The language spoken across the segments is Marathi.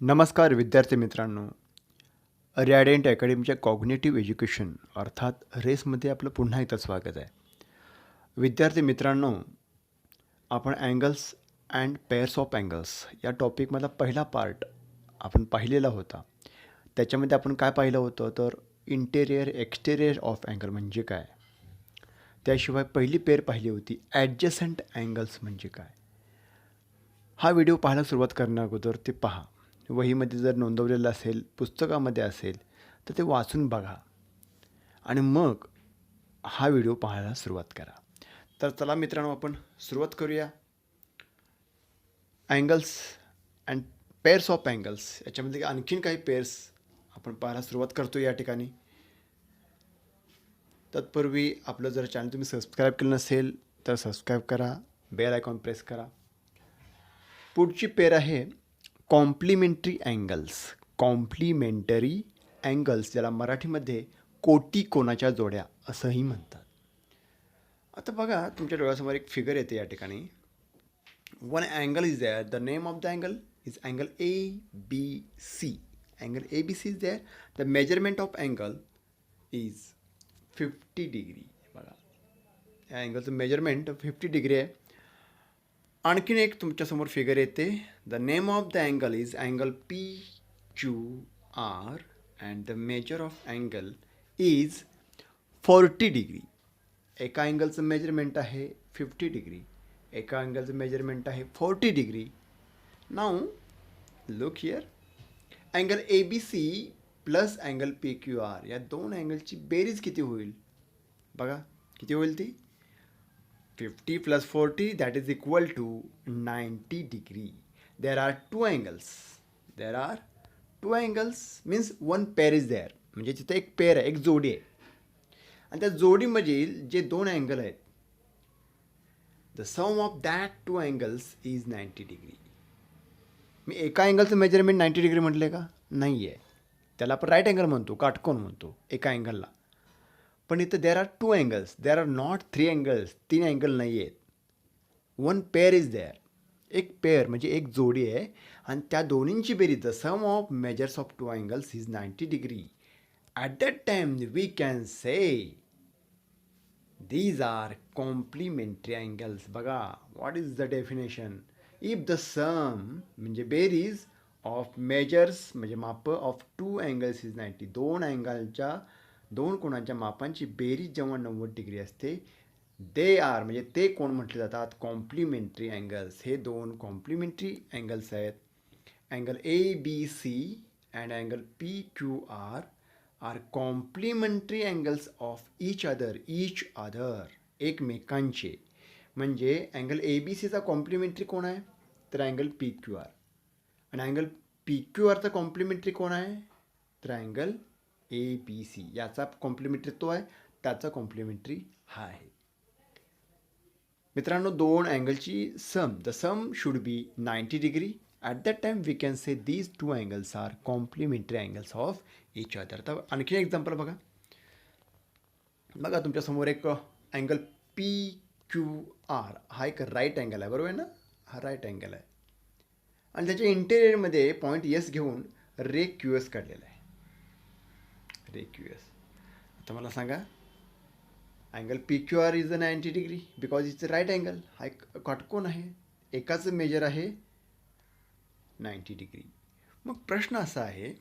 नमस्कार विद्यार्थी मित्रांनो. रॅडियंट अकॅडमीच्या कॉग्निटिव्ह एज्युकेशन अर्थात रेसमध्ये आपलं पुन्हा एकदा स्वागत आहे. विद्यार्थी मित्रांनो, आपण angles and pairs of angles या टॉपिकमधला पहिला पार्ट आपण पाहिलेला होता. त्याच्यामध्ये आपण काय पाहिलं होतं तर इंटेरियर एक्सटेरियर ऑफ अँगल म्हणजे काय, त्याशिवाय पहिली पेअर पाहिली होती ॲडजसंट अँगल्स म्हणजे काय. हा व्हिडिओ पाहायला सुरुवात करण्या अगोदर ते पहा, वहीमध्ये जर नोंदवलेलं असेल, पुस्तकामध्ये असेल तर ते वाचून बघा आणि मग हा व्हिडिओ पाहायला सुरुवात करा. तर चला मित्रांनो, आपण सुरुवात करूया. Angles and pairs of angles याच्यामध्ये आणखीन काही पेअर्स आपण पाहायला सुरुवात करतो या ठिकाणी. तत्पूर्वी आपलं जर चॅनल तुम्ही सबस्क्राईब केलं नसेल तर सबस्क्राईब करा, बेल आयकॉन प्रेस करा. पुढची पेअर आहे कॉम्प्लिमेंटरी अँगल्स. कॉम्प्लिमेंटरी अँगल्स ज्याला मराठीमध्ये कोटी कोणाच्या जोड्या असंही म्हणतात. आता बघा, तुमच्या डोळ्यासमोर एक फिगर येते या ठिकाणी. One angle is there. The name of the angle is angle ABC. Angle ABC is there. The measurement of angle is 50 degree. बघा, या अँगलचं मेजरमेंट 50 डिग्री आहे. आणखीन एक तुमच्यासमोर फिगर येते. The name of the angle is angle PQR and the measure of angle is 40 degree. एका अँगलचं मेजरमेंट आहे 50 डिग्री, एका अँगलचं मेजरमेंट आहे 40 degree. Now look here, angle ABC plus angle PQR या दोन अँगलची बेरीज किती होईल? बघा किती होईल ती. 50 plus 40 that is equal to 90 degree. There are two angles. There are two angles means one pair is there. म्हणजे तिथे एक पेअर आहे, एक जोडी आहे. आणि त्या जोडीमधील जे दोन अँगल आहेत, the sum of that two angles is 90 degree. मी एका अँगलचं मेजरमेंट 90 डिग्री म्हटलं का? नाही आहे. त्याला आपण राईट अँगल म्हणतो, काटकोन म्हणतो एका अँगलला. पण इथं there are two angles, there are not 3 angles. 3 angle नाही आहेत. One pair is there. एक पेअर म्हणजे एक जोडी आहे आणि त्या दोन्हींची बेरीज, the sum of measures of two angles is 90 degree. At that time we can say these are complementary angles. बघा, what is the definition? If the sum म्हणजे बेरीज ऑफ मेजर्स म्हणजे माप ऑफ टू अँगल्स इज 90. दोन कोणाच्या मापांची बेरीज जेव्हा 90 डिग्री असते, दे आर म्हणजे ते कोण म्हटले जातात? Complementary angles. हे दोन कॉम्प्लिमेंटरी अँगल्स आहेत. Angle ABC and angle PQR are complementary angles of each other. एकमेकांचे. म्हणजे अँगल ABCचा कॉम्प्लिमेंटरी कोण आहे? तर अँगल PQR. आणि अँगल PQRचा कॉम्प्लिमेंटरी कोण आहे? तर अँगल ABC. याचा कॉम्प्लिमेंटरी तो आहे, त्याचा कॉम्प्लिमेंटरी हा आहे. मित्रांनो, दोन अँगलची sum, the sum should be 90 degree. At that time we can say these two angles are complementary angles of each other. तर आणखी एक्झाम्पल बघा. बघा, तुमच्यासमोर एक अँगल PQR हा एक राईट अँगल आहे, बरोबर आहे ना? हा राईट अँगल आहे आणि त्याच्या इंटेरियरमध्ये पॉईंट S घेऊन रे QS काढलेला आहे. रे QS. आता मला सांगा, angle PQR is a 90 degree because it's a right angle. हा एक काटकोन आहे, एकाचं मेजर आहे 90 डिग्री. मग प्रश्न असा आहे,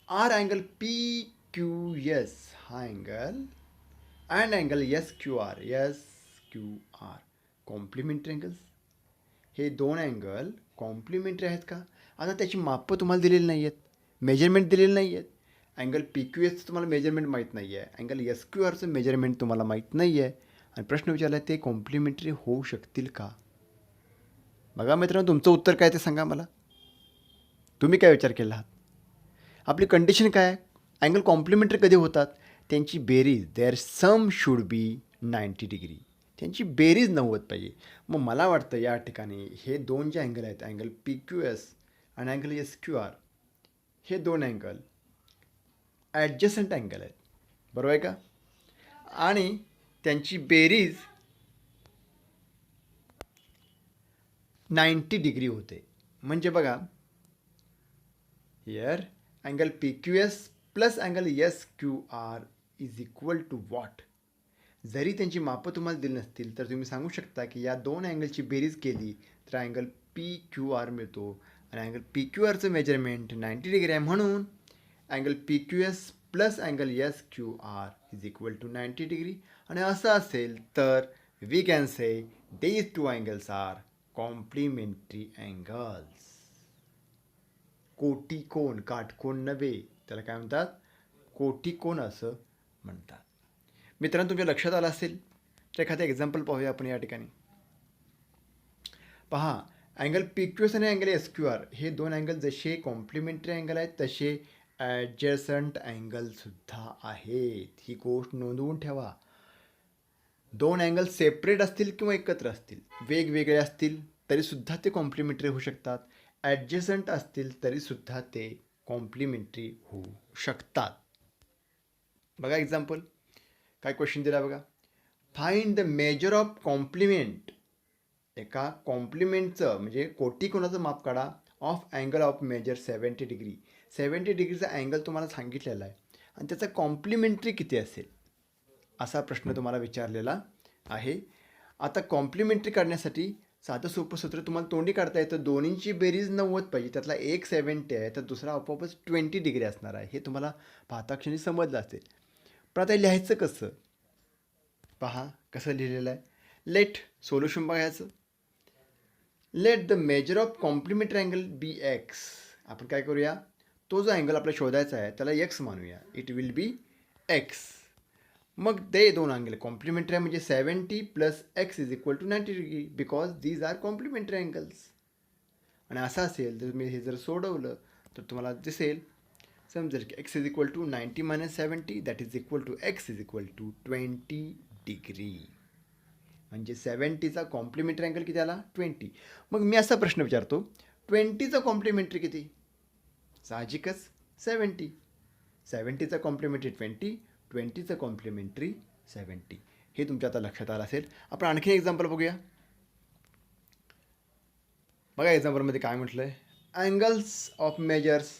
आर अँगल PQS हा angle and angle SQR complementary angles. हे दोन अँगल कॉम्प्लिमेंटरी आहेत का? आता त्याची मापं तुम्हाला दिलेली नाही आहेत, मेजरमेंट दिलेली नाही आहेत. अँगल PQSचं तुम्हाला मेजरमेंट माहीत नाही आहे, अँगल SQRचं मेजरमेंट तुम्हाला माहीत नाही आहे आणि प्रश्न विचारला ते कॉम्प्लिमेंटरी होऊ शकतील का? बघा मित्रांनो, तुमचं उत्तर काय ते सांगा मला. तुम्ही काय विचार केला आहात? आपली कंडिशन काय आहे? अँगल कॉम्प्लिमेंटरी कधी होतात? त्यांची बेरीज, their sum should be 90 degree. त्यांची बेरीज 90 पाहिजे. मग मला वाटतं या ठिकाणी हे दोन जे अँगल आहेत, अँगल PQS आणि अँगल SQR, हे दोन अँगल ॲडजसंट अँगल आहेत, बरोबर आहे का? आणि त्यांची बेरीज 90 डिग्री होते. म्हणजे बघा, here angle PQS plus angle SQR is equal to what. जरी त्यांची मापं तुम्हाला दिली नसतील तर तुम्ही सांगू शकता की या दोन अँगलची बेरीज केली तर अँगल PQR मिळतो आणि अँगल PQRचं मेजरमेंट 90 डिग्री आहे, म्हणून angle PQS plus angle SQR is equal to 90 degree. आणि असं असेल तर we can say these two angles are complementary angles. कोटिकोण, काटकोण नव्हे, त्याला काय म्हणतात, कोटिकोण असं म्हणतात. मित्रांनो, तुमच्या लक्षात आलं असेल तर एखादं एक्झाम्पल पाहूया आपण या ठिकाणी. पहा, अँगल PQS आणि अँगल SQR हे दोन अँगल जसे कॉम्प्लिमेंटरी अँगल आहेत तसे ॲडजसंट अँगलसुद्धा आहेत. ही गोष्ट नोंदवून ठेवा. दोन अँगल सेपरेट असतील किंवा एकत्र असतील, वेगवेगळे असतील तरीसुद्धा ते कॉम्प्लिमेंटरी होऊ शकतात. ॲडजसंट असतील तरीसुद्धा ते कॉम्प्लिमेंटरी होऊ शकतात. बघा एक्झाम्पल, काय क्वेश्चन दिला बघा. Find the measure of complement. एका कॉम्प्लिमेंटचं म्हणजे कोटिकोणाचं माप काढा of angle of measure 70 degree. 70 डिग्रीचा अँगल तुम्हाला सांगितलेला आहे आणि त्याचा कॉम्प्लिमेंटरी किती असेल असा प्रश्न तुम्हाला विचारलेला आहे. आता कॉम्प्लिमेंटरी काढण्यासाठी साधं सोपं सूत्र तुम्हाला तोंडी काढता येतं. दोन्हींची बेरीज 90 पाहिजे, त्यातला एक 70 आहे तर दुसरा आपोआपच 20 डिग्री असणार आहे. हे तुम्हाला पाहता क्षणी समजलं असेल. पण आता लिहायचं कसं, पहा कसं लिहिलेलं आहे. लेट सोल्युशन बघायचं. Let the measure of complementary angle be X. आपण काय करूया, तो जो अँगल आपल्याला शोधायचा आहे त्याला एक्स मानूया. It will be x. मग ते दोन अँगल कॉम्प्लिमेंटरी आहे म्हणजे 70 plus x is equal to 90 degree because these are complementary angles. आणि असं असेल तर तुम्ही हे जर सोडवलं तर तुम्हाला दिसेल, समजेल की x is equal to 90 minus 70 that is equal to x is equal to 20 degree. म्हणजे 70चा कॉम्प्लिमेंटरी अँगल किती आला, 20. मग मी असा प्रश्न विचारतो, 20चा कॉम्प्लिमेंटरी किती. साहजिकच 70. 70चा कॉम्प्लिमेंटरी 20, 20चं कॉम्प्लिमेंटरी 70. हे तुमच्या आता लक्षात आलं असेल. आपण आणखी एक्झाम्पल बघूया. बघा एक्झाम्पलमध्ये काय म्हटलं आहे. Angles of measures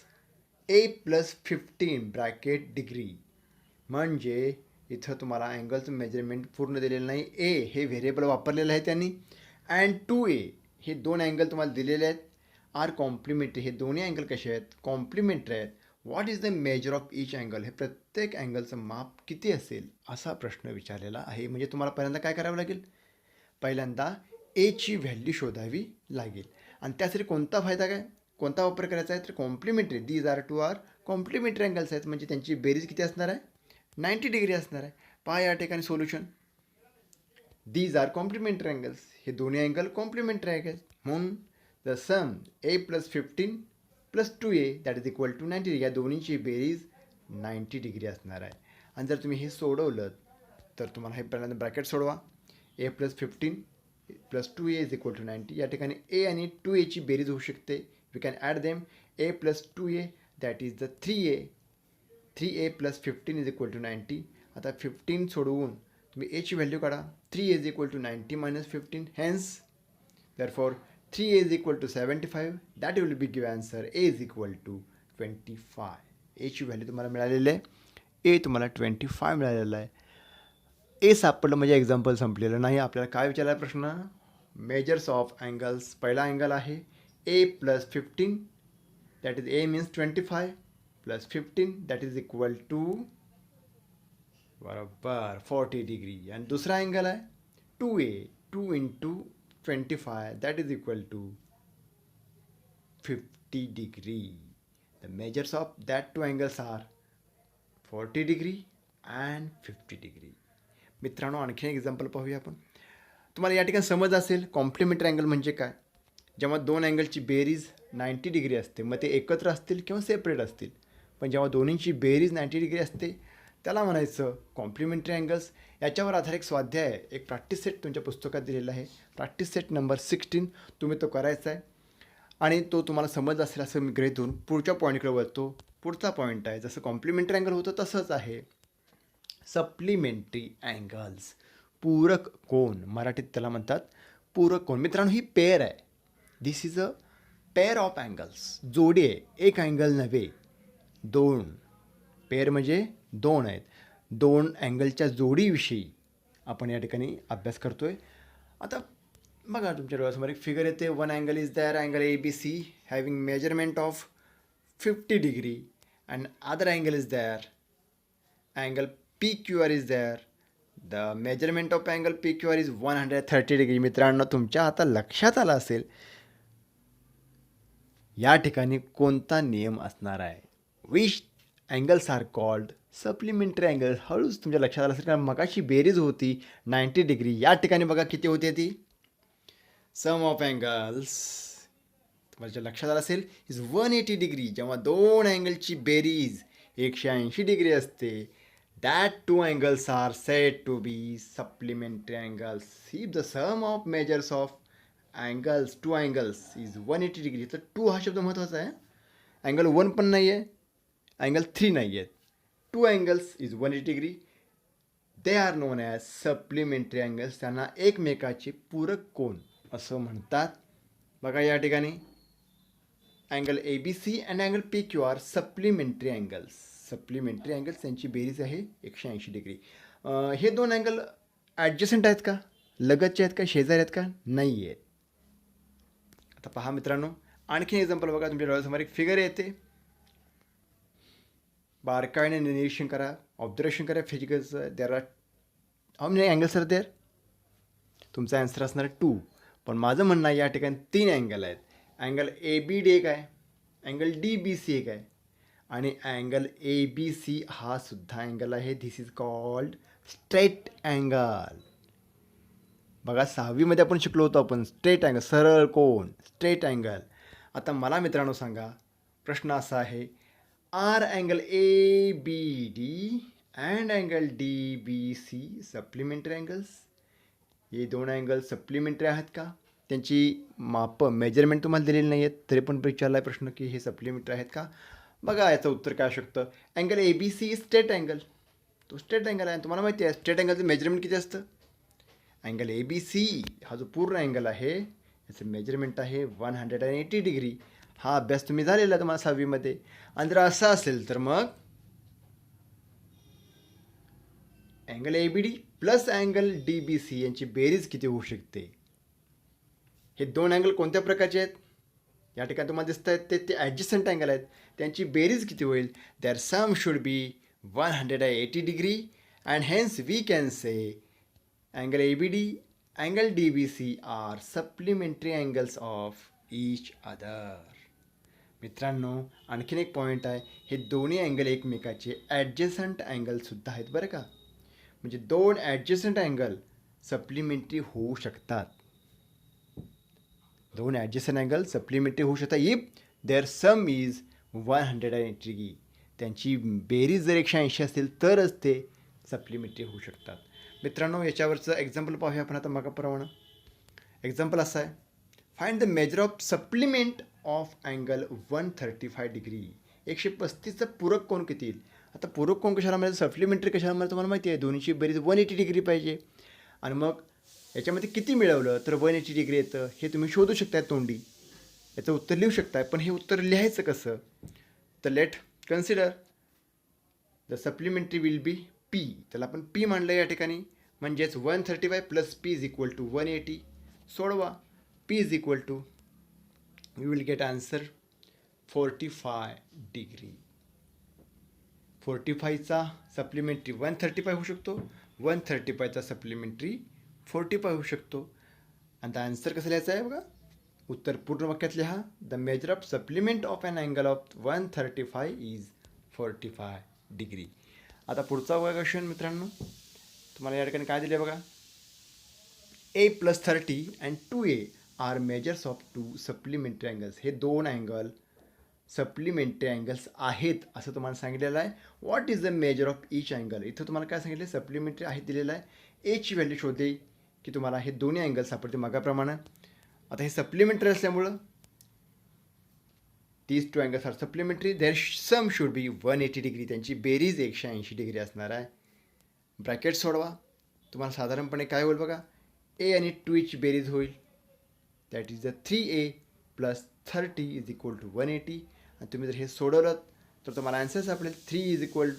A plus 15 bracket degree. म्हणजे इथं तुम्हाला अँगलचं मेजरमेंट पूर्ण दिलेलं नाही. ए हे व्हेरिएबल वापरलेलं आहे त्यांनी अँड 2A हे दोन अँगल तुम्हाला दिलेले आहेत. Are complementary. हे दोन्ही अँगल कसे आहेत, कॉम्प्लिमेंटरी आहेत. What is the measure of each angle. हे प्रत्येक अँगलचं माप किती असेल असा प्रश्न विचारलेला आहे. म्हणजे तुम्हाला पहिल्यांदा काय करावं लागेल, पहिल्यांदा एची व्हॅल्यू शोधावी लागेल. आणि त्यासाठी कोणता फायदा काय, कोणता वापर करायचा आहे तर complementary. These are two are complementary angles आहेत म्हणजे त्यांची बेरीज किती असणार आहे, 90 डिग्री असणार आहे. पहा या ठिकाणी solution. These are complementary angles. हे दोन्ही अँगल कॉम्प्लिमेंटरी अँगल्स म्हणून the sum A plus 15 plus 2A that is equal to 90 degree. या दोन्हीची बेरीज 90 डिग्री असणार आहे. आणि जर तुम्ही हे सोडवलं तर तुम्हाला हे पहिल्यांदा ब्रॅकेट सोडवा. A plus 15 plus 2A is equal to 90. या ठिकाणी A आणि 2Aची बेरीज होऊ शकते. We can add them. A plus 2A that is the 3A. 3A plus 15 is equal to 90. आता 15 सोडवून तुम्ही Aची व्हॅल्यू काढा. 3A is equal to 90 minus 15. Hence therefore 3A is equal to 75. That will be give answer. A is equal to 25. Aची value तुम्हाला मिळालेली आहे. A तुम्हाला 25 मिळालेलं आहे. A सापडलं म्हणजे एक्झाम्पल संपलेलं नाही. आपल्याला काय विचारला प्रश्न, मेजर्स ऑफ अँगल्स. पहिला अँगल आहे A plus 15 that is A means 25 plus 15 that is equal to बरोबर 40 डिग्री. आणि दुसरा अँगल आहे 2A. 2 into 25 that is equal to 50 degree. The measures of that two angles are 40 degree and 50 degree. मित्रांनो आणखी एक एक्झाम्पल पाहूया आपण. तुम्हाला या ठिकाणी समज असेल कॉम्प्लिमेंटरी अँगल म्हणजे काय. जेव्हा दोन अँगलची बेरीज 90 डिग्री असते मग ते एकत्र असतील किंवा सेपरेट असतील, पण जेव्हा दोन्हींची बेरीज 90 डिग्री असते त्याला म्हणायचं कॉम्प्लिमेंटरी अँगल्स. याच्यावर आधारित एक स्वाध्याय आहे, एक प्रॅक्टिस सेट तुमच्या पुस्तकात दिलेला आहे, प्रॅक्टिस सेट नंबर 16. तुम्ही तो करायचा आहे आणि तो तुम्हाला समज असेल असं मी गृहीत धरून पुढच्या पॉईंटकडे वळतो. पुढचा पॉईंट आहे जसं कॉम्प्लिमेंटरी अँगल होतं तसंच आहे सप्लिमेंटरी अँगल्स. पूरक कोण, मराठीत त्याला म्हणतात पूरक कोण. मित्रांनो ही पेअर आहे. This is a pair of angles, जोडी आहे, एक अँगल नव्हे, दोन. पेअर म्हणजे दोन आहेत. दोन अँगलच्या जोडीविषयी आपण या ठिकाणी अभ्यास करतो आहे. आता बघा तुमच्या डोळ्यासमोर एक फिगर येते. One angle is there, angle A B C having measurement of 50 degree and other angle is there, angle PQR is there. The measurement of angle PQR is 130 degree. मित्रांनो, तुमच्या आता लक्षात आलं असेल या ठिकाणी कोणता नियम असणार आहे. Which angles are called supplementary angle. हळूच तुमच्या लक्षात आलं असेल, कारण मगाशी बेरीज होती 90 डिग्री. या ठिकाणी बघा किती होती ती सम ऑफ अँगल्स. तुम्हाला लक्षात आलं असेल इज 180 डिग्री. जेव्हा दोन अँगलची बेरीज 180 डिग्री असते, that two angles are said to be supplementary angles. If the sum of measures of angles, two angles is 180 degree. तर टू हा शब्द महत्त्वाचा आहे. अँगल 1 पण नाही आहे, अँगल 3 नाही आहे. Two angles is 180 degree. They are known as supplementary angles. त्यांना एकमेकाचे पूरक कोन असं म्हणतात. बघा या ठिकाणी angle A B C and angle P Q R supplementary angles. Supplementary angles त्यांची बेरीज आहे 180 डिग्री. हे दोन अँगल ॲडजस्टंट आहेत का, लगतचे आहेत का, शेजारी आहेत का, नाही आहेत. आता पहा मित्रांनो, आणखी एक्झाम्पल बघा. तुमच्या डोळ्यासमोर एक फिगर येते. बारकाईने निरीक्षण करा, ऑब्झर्वेशन करा फिजिकलचं. There are how many angles are there. तुमचा आन्सर असणार 2. पण माझं म्हणणं आहे या ठिकाणी 3 अँगल आहेत. अँगल ए बी डी एक आहे, अँगल डी बी सी एक आहे, आणि अँगल ए बी सी हा सुद्धा अँगल आहे. This is called straight angle. बघा 6वीमध्ये आपण शिकलो होतो आपण स्ट्रेट अँगल, सरळ कोन, स्ट्रेट अँगल. आता मला मित्रांनो सांगा, प्रश्न असा आहे, are angle A B D and angle D B C supplementary angles. हे दोन अँगल सप्लिमेंटरी आहेत का. त्यांची मापं मेजरमेंट तुम्हाला दिलेली नाही आहेत, तरी पण विचारला आहे प्रश्न की हे सप्लिमेंटरी आहेत का. बघा याचं उत्तर काय असू शकतं. Angle A B C straight angle, तो स्ट्रेट अँगल आहे. तुम्हाला माहिती आहे स्ट्रेट अँगलचं मेजरमेंट किती असतं. अँगल ए बी सी हा जो पूर्ण अँगल आहे याचं मेजरमेंट आहे 180 डिग्री. हा अभ्यास तुम्ही झालेला तुम्हाला 6वीमध्ये. आणि जर असं असेल तर मग angle A B D plus angle D B C यांची बेरीज किती होऊ शकते. हे दोन अँगल कोणत्या प्रकारचे आहेत. या ठिकाणी तुम्हाला दिसत आहेत ते ॲडजस्टंट अँगल आहेत. त्यांची बेरीज किती होईल. Their sum should be 180 degree and hence we can say angle A B D angle D B C are supplementary angles of each other. मित्रांनो, आणखीन एक पॉईंट आहे, हे दोन्ही अँगल एकमेकाचे ॲडजस्टंट अँगलसुद्धा आहेत बरं का. म्हणजे दोन ॲडजस्टंट अँगल सप्लिमेंटरी होऊ शकतात. दोन ॲडजस्टंट अँगल सप्लिमेंटरी होऊ शकतात if their sum is 180 degree. त्यांची बेरीज जर 180 असेल तरच ते सप्लिमेंटरी होऊ शकतात. मित्रांनो, याच्यावरचं एक्झाम्पल पाहूया आपण आता मागाप्रमाणे. एक्झाम्पल असं आहे, find the measure of supplement of angle 135 degree. 135चा पूरक कोण किती येईल. आता पूरक कोण कशाला मिळेल, सप्लिमेंटरी कशाला मिळेल तुम्हाला माहिती आहे. दोन्हीची बेरीज 180 डिग्री पाहिजे. आणि मग याच्यामध्ये किती मिळवलं तर 180 डिग्री येतं. हे तुम्ही शोधू शकताय तोंडी, याचं उत्तर लिहू शकताय. पण हे उत्तर लिहायचं कसं, तर let consider the supplementary will be P. त्याला आपण पी मांडलं या ठिकाणी. म्हणजेच 135 plus P is equal to 180. सोडवा. P is equal to we will get answer 45 degree. 45चा सप्लिमेंटरी 135 होऊ शकतो, 135चा सप्लिमेंटरी 45 होऊ शकतो. आणि आन्सर कसं लिहायचं आहे बघा, उत्तर पूर्ण वाक्यात लिहा. The measure of supplement of an angle of 135 is 45 degree. आता पुढचा बघा क्वेश्चन मित्रांनो, तुम्हाला या ठिकाणी काय दिले बघा. A plus 30 and 2a are measures of two supplementary angles. हे दोन अँगल सप्लिमेंटरी अँगल्स आहेत असं तुम्हाला सांगितलेलं आहे. What is the measure of each angle. इथं तुम्हाला काय सांगितलं, सप्लिमेंटरी आहे दिलेलं आहे. एची व्हॅल्यू शोधे की तुम्हाला हे दोन्ही अँगल सापडते मागाप्रमाणे. आता हे सप्लिमेंटरी असल्यामुळं these two angles are supplementary. Their sum should be 180 degree. त्यांची बेरीज 180 डिग्री असणार आहे. ब्रॅकेट सोडवा. तुम्हाला साधारणपणे काय होईल बघा, ए आणि 2ची बेरीज होईल. That is the 3a plus 30 is equal to 180. आणि तुम्ही जर हे सोडवलं तर तुम्हाला आन्सर सापडेल 3a इज इक्वल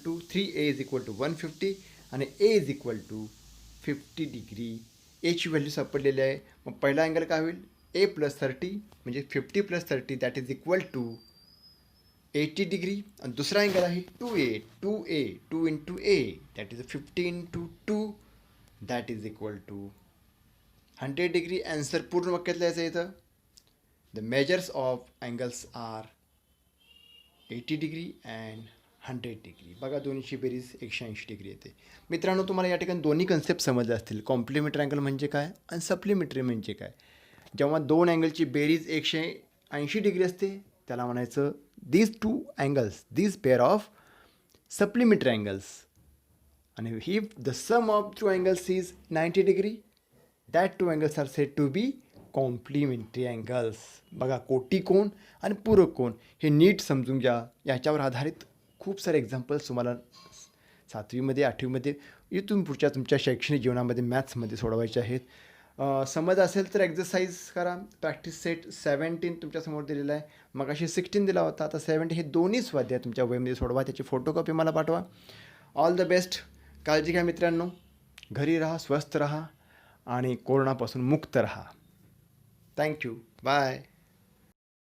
टू 150 आणि a is equal to 50 degree. एची व्हॅल्यू सापडलेली आहे. मग पहिला अँगल काय होईल, a प्लस 30 म्हणजे 50 plus 30 that is equal to 80 degree. आणि दुसरा अँगल आहे 2 into a that is 50 into 2 that is equal to 100 degree. Answer पूर्ण वाक्यात लिहायचं इथं. The measures of angles are 80 degree and 100 degree. बघा दोन्हीची बेरीज 180 डिग्री येते. मित्रांनो, तुम्हाला या ठिकाणी दोन्ही कन्सेप्ट समजले असतील. कॉम्प्लिमेंटरी अँगल म्हणजे काय आणि सप्लिमेंटरी म्हणजे काय. जेव्हा दोन अँगलची बेरीज 180 डिग्री असते त्याला म्हणायचं these pair of supplementary angles. And if the sum of two angles is 90 degree, that two angles are said to be complementary angles. बघा, कोटी कोण आणि पूरक कोण हे नीट समजून घ्या. याच्यावर आधारित खूप सारे एक्झाम्पल्स तुम्हाला 7वीमध्ये 8वीमध्ये इथून पुढच्या तुमच्या शैक्षणिक जीवनामध्ये मॅथ्समध्ये सोडवायचे आहेत. समज असेल तर एक्झरसाईज करा. प्रॅक्टिस सेट 17 तुमच्यासमोर दिलेला आहे. मग अशी 16 दिला होता, आता 17 हे दोन्ही स्वाध्याय तुमच्या वहीमध्ये सोडवा. त्याची फोटोकॉपी मला पाठवा. All the best. काळजी घ्या मित्रांनो. घरी राहा, स्वस्थ राहा आणि कोरोनापासून मुक्त राहा. थँक्यू. बाय.